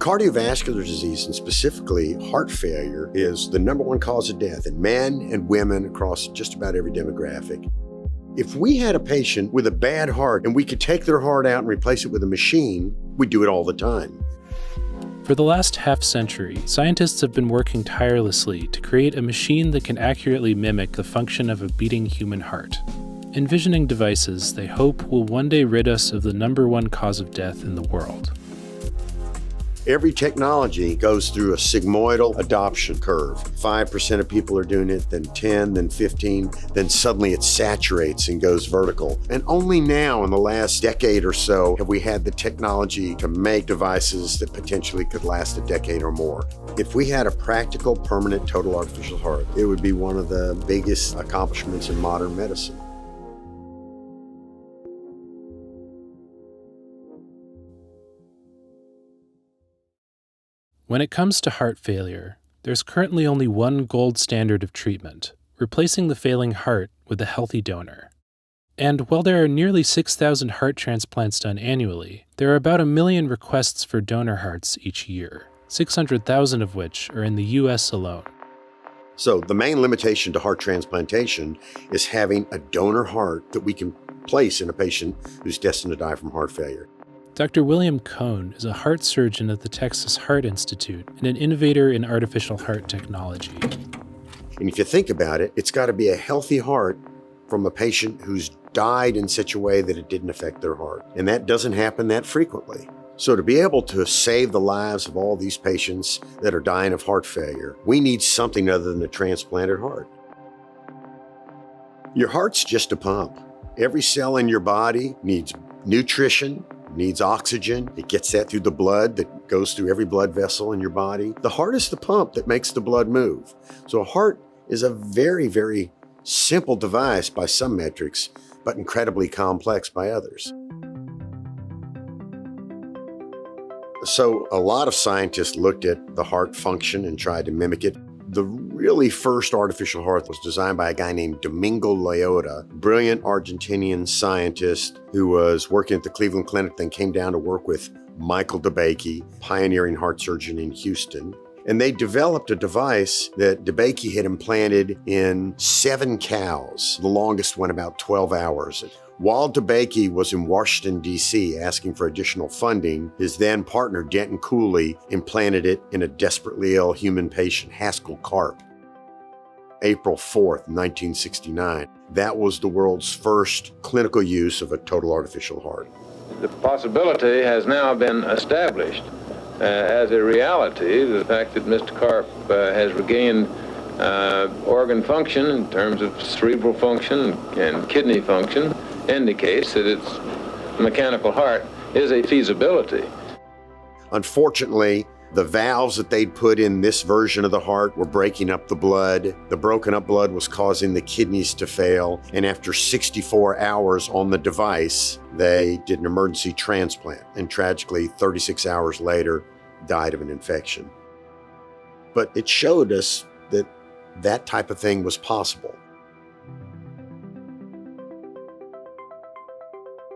Cardiovascular disease, and specifically heart failure, is the number one cause of death in men and women across just about every demographic. If we had a patient with a bad heart and we could take their heart out and replace it with a machine, we'd do it all the time. For the last half-century, scientists have been working tirelessly to create a machine that can accurately mimic the function of a beating human heart. Envisioning devices they hope will one day rid us of the number one cause of death in the world. Every technology goes through a sigmoidal adoption curve. 5% of people are doing it, then 10, then 15, then suddenly it saturates and goes vertical. And only now in the last decade or so have we had the technology to make devices that potentially could last a decade or more. If we had a practical, permanent, total artificial heart, it would be one of the biggest accomplishments in modern medicine. When it comes to heart failure, there's currently only one gold standard of treatment, replacing the failing heart with a healthy donor. And while there are nearly 6,000 heart transplants done annually, there are about 1 million requests for donor hearts each year, 600,000 of which are in the US alone. So the main limitation to heart transplantation is having a donor heart that we can place in a patient who's destined to die from heart failure. Dr. William Cohn is a heart surgeon at the Texas Heart Institute and an innovator in artificial heart technology. And if you think about it, it's got to be a healthy heart from a patient who's died in such a way that it didn't affect their heart. And that doesn't happen that frequently. So to be able to save the lives of all these patients that are dying of heart failure, we need something other than a transplanted heart. Your heart's just a pump. Every cell in your body needs nutrition, needs oxygen. It gets that through the blood that goes through every blood vessel in your body. The heart is the pump that makes the blood move. So a heart is a very, very simple device by some metrics, but incredibly complex by others. So a lot of scientists looked at the heart function and tried to mimic it. The really first artificial heart was designed by a guy named Domingo Liotta, brilliant Argentinian scientist who was working at the Cleveland Clinic, then came down to work with Michael DeBakey, pioneering heart surgeon in Houston. And they developed a device that DeBakey had implanted in 7 cows, the longest one about 12 hours. While DeBakey was in Washington, D.C. asking for additional funding, his then partner, Denton Cooley, implanted it in a desperately ill human patient, Haskell Karp. April 4th, 1969. That was the world's first clinical use of a total artificial heart. The possibility has now been established as a reality. The fact that Mr. Karp has regained organ function in terms of cerebral function and kidney function indicates that its mechanical heart is a feasibility. Unfortunately, the valves that they'd put in this version of the heart were breaking up the blood. The broken up blood was causing the kidneys to fail. And after 64 hours on the device, they did an emergency transplant. And tragically, 36 hours later, died of an infection. But it showed us that that type of thing was possible.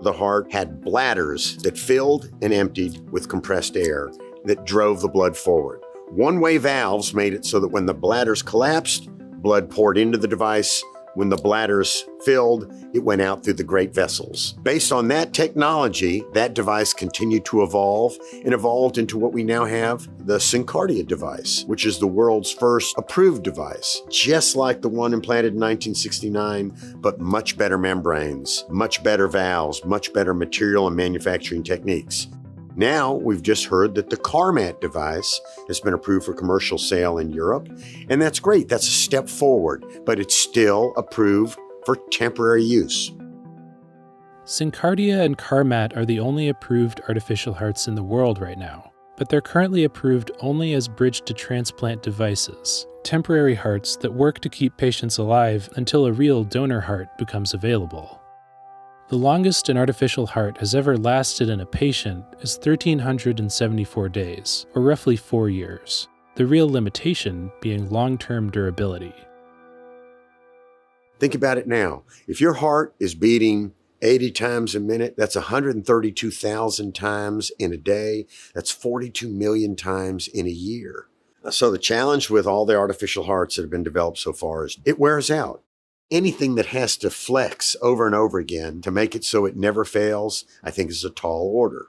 The heart had bladders that filled and emptied with compressed air that drove the blood forward. One-way valves made it so that when the bladders collapsed, blood poured into the device. When the bladders filled, it went out through the great vessels. Based on that technology, that device continued to evolve and evolved into what we now have, the SynCardia device, which is the world's first approved device, just like the one implanted in 1969, but much better membranes, much better valves, much better material and manufacturing techniques. Now, we've just heard that the Carmat device has been approved for commercial sale in Europe, and that's great. That's a step forward, but it's still approved for temporary use. SynCardia and Carmat are the only approved artificial hearts in the world right now, but they're currently approved only as bridge-to-transplant devices, temporary hearts that work to keep patients alive until a real donor heart becomes available. The longest an artificial heart has ever lasted in a patient is 1,374 days, or roughly 4 years, the real limitation being long-term durability. Think about it now. If your heart is beating 80 times a minute, that's 132,000 times in a day. That's 42 million times in a year. So the challenge with all the artificial hearts that have been developed so far is it wears out. Anything that has to flex over and over again to make it so it never fails, I think is a tall order.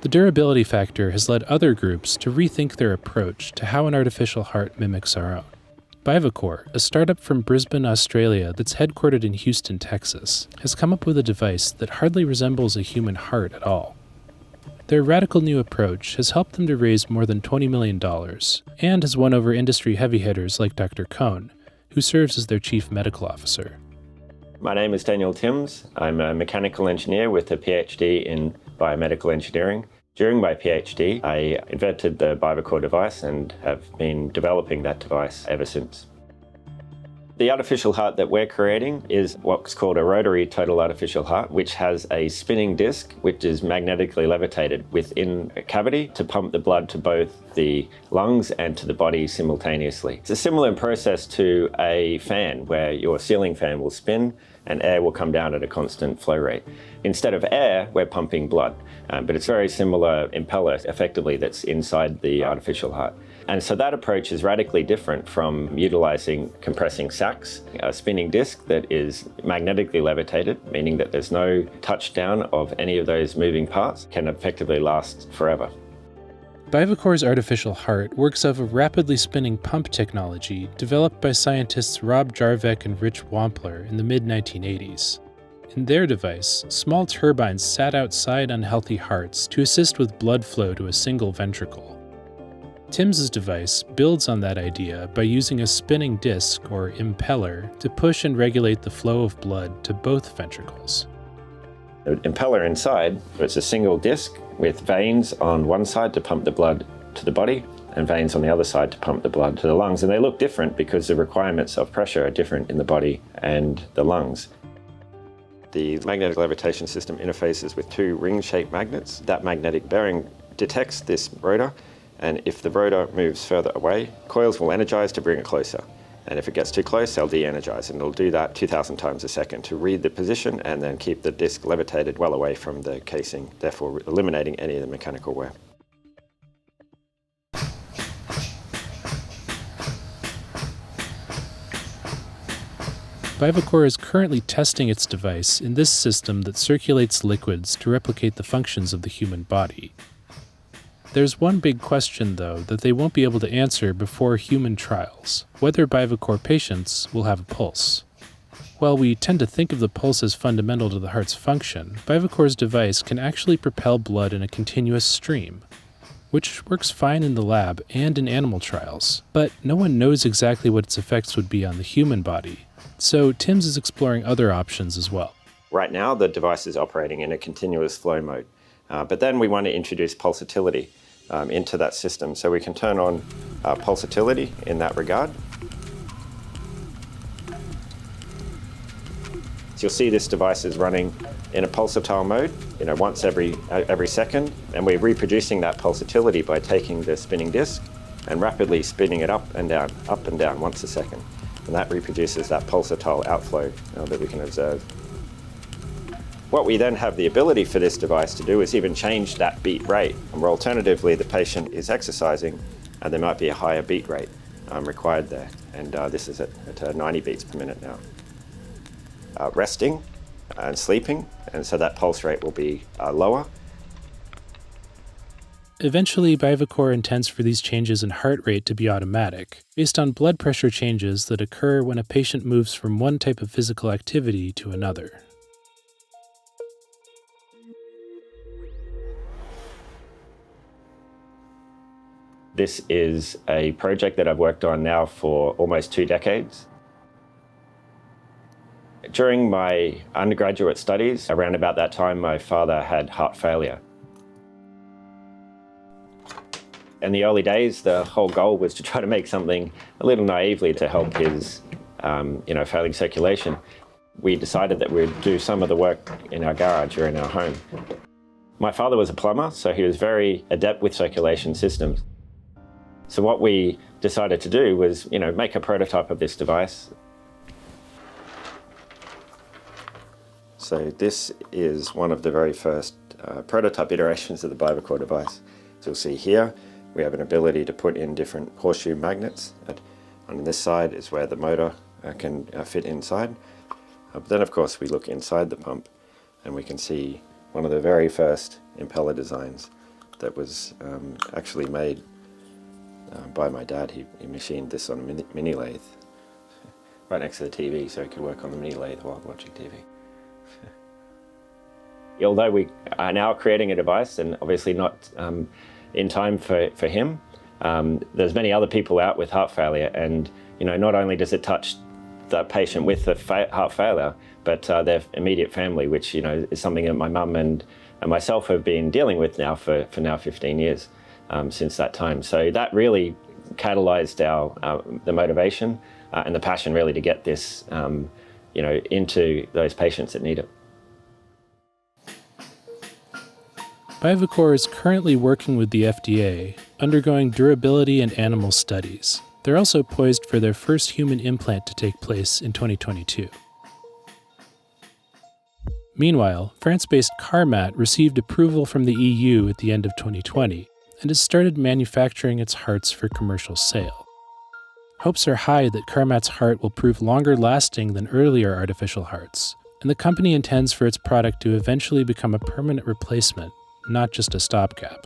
The durability factor has led other groups to rethink their approach to how an artificial heart mimics our own. Bivacor, a startup from Brisbane, Australia that's headquartered in Houston, Texas, has come up with a device that hardly resembles a human heart at all. Their radical new approach has helped them to raise more than $20 million and has won over industry heavy hitters like Dr. Cohn, who serves as their chief medical officer. My name is Daniel Timms. I'm a mechanical engineer with a PhD in biomedical engineering. During my PhD, I invented the Bivacor device and have been developing that device ever since. The artificial heart that we're creating is what's called a rotary total artificial heart, which has a spinning disc which is magnetically levitated within a cavity to pump the blood to both the lungs and to the body simultaneously. It's a similar process to a fan where your ceiling fan will spin and air will come down at a constant flow rate. Instead of air, we're pumping blood, but it's very similar impeller effectively that's inside the artificial heart. And so that approach is radically different from utilizing compressing sacs, a spinning disc that is magnetically levitated, meaning that there's no touchdown of any of those moving parts, can effectively last forever. Bivacor's artificial heart works off of rapidly spinning pump technology developed by scientists Rob Jarvik and Rich Wampler in the mid-1980s. In their device, small turbines sat outside unhealthy hearts to assist with blood flow to a single ventricle. Timms' device builds on that idea by using a spinning disc, or impeller, to push and regulate the flow of blood to both ventricles. The impeller inside, it's a single disc with veins on one side to pump the blood to the body and veins on the other side to pump the blood to the lungs. And they look different because the requirements of pressure are different in the body and the lungs. The magnetic levitation system interfaces with two ring-shaped magnets. That magnetic bearing detects this rotor, and if the rotor moves further away, coils will energize to bring it closer. And if it gets too close, they'll de-energize, and it'll do that 2,000 times a second to read the position and then keep the disc levitated well away from the casing, therefore eliminating any of the mechanical wear. Bivacor is currently testing its device in this system that circulates liquids to replicate the functions of the human body. There's one big question, though, that they won't be able to answer before human trials: whether Bivacor patients will have a pulse. While we tend to think of the pulse as fundamental to the heart's function, Bivacor's device can actually propel blood in a continuous stream, which works fine in the lab and in animal trials, but no one knows exactly what its effects would be on the human body, so Timms is exploring other options as well. Right now, the device is operating in a continuous flow mode, but then we want to introduce pulsatility into that system, so we can turn on pulsatility in that regard. So you'll see this device is running in a pulsatile mode, once every second, and we're reproducing that pulsatility by taking the spinning disc and rapidly spinning it up and down once a second. And that reproduces that pulsatile outflow that we can observe. What we then have the ability for this device to do is even change that beat rate, or alternatively the patient is exercising and there might be a higher beat rate required there, and this is at 90 beats per minute now. Resting and sleeping, and so that pulse rate will be lower. Eventually, Bivacor intends for these changes in heart rate to be automatic, based on blood pressure changes that occur when a patient moves from one type of physical activity to another. This is a project that I've worked on now for almost 2 decades. During my undergraduate studies, around about that time, my father had heart failure. In the early days, the whole goal was to try to make something a little naively to help his failing circulation. We decided that we'd do some of the work in our garage or in our home. My father was a plumber, so he was very adept with circulation systems. So what we decided to do was, make a prototype of this device. So this is one of the very first prototype iterations of the Bivacor device. So you'll see here, we have an ability to put in different horseshoe magnets. On this side is where the motor can fit inside. But then of course we look inside the pump and we can see one of the very first impeller designs that was actually made by my dad. He machined this on a mini lathe right next to the TV, so he could work on the mini lathe while watching TV. Although we are now creating a device, and obviously not in time for him, there's many other people out with heart failure, and not only does it touch the patient with the heart failure, but their immediate family, which is something that my mum and myself have been dealing with now for now 15 years since that time. So that really catalyzed the motivation and the passion really to get this into those patients that need it. Bivacor is currently working with the FDA, undergoing durability and animal studies. They're also poised for their first human implant to take place in 2022. Meanwhile, France-based Carmat received approval from the EU at the end of 2020 and has started manufacturing its hearts for commercial sale. Hopes are high that Carmat's heart will prove longer lasting than earlier artificial hearts, and the company intends for its product to eventually become a permanent replacement, not just a stopgap.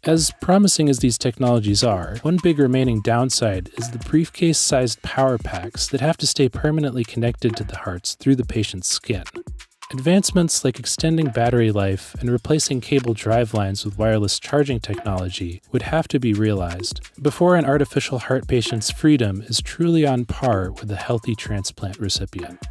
As promising as these technologies are, one big remaining downside is the briefcase-sized power packs that have to stay permanently connected to the hearts through the patient's skin. Advancements like extending battery life and replacing cable drive lines with wireless charging technology would have to be realized before an artificial heart patient's freedom is truly on par with a healthy transplant recipient.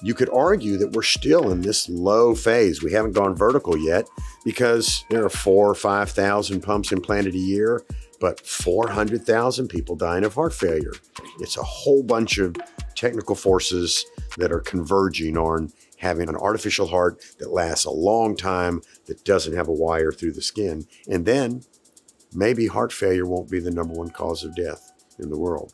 You could argue that we're still in this low phase. We haven't gone vertical yet because there are 4,000 or 5,000 pumps implanted a year, but 400,000 people dying of heart failure. It's a whole bunch of technical forces that are converging on having an artificial heart that lasts a long time, that doesn't have a wire through the skin. And then maybe heart failure won't be the #1 cause of death in the world.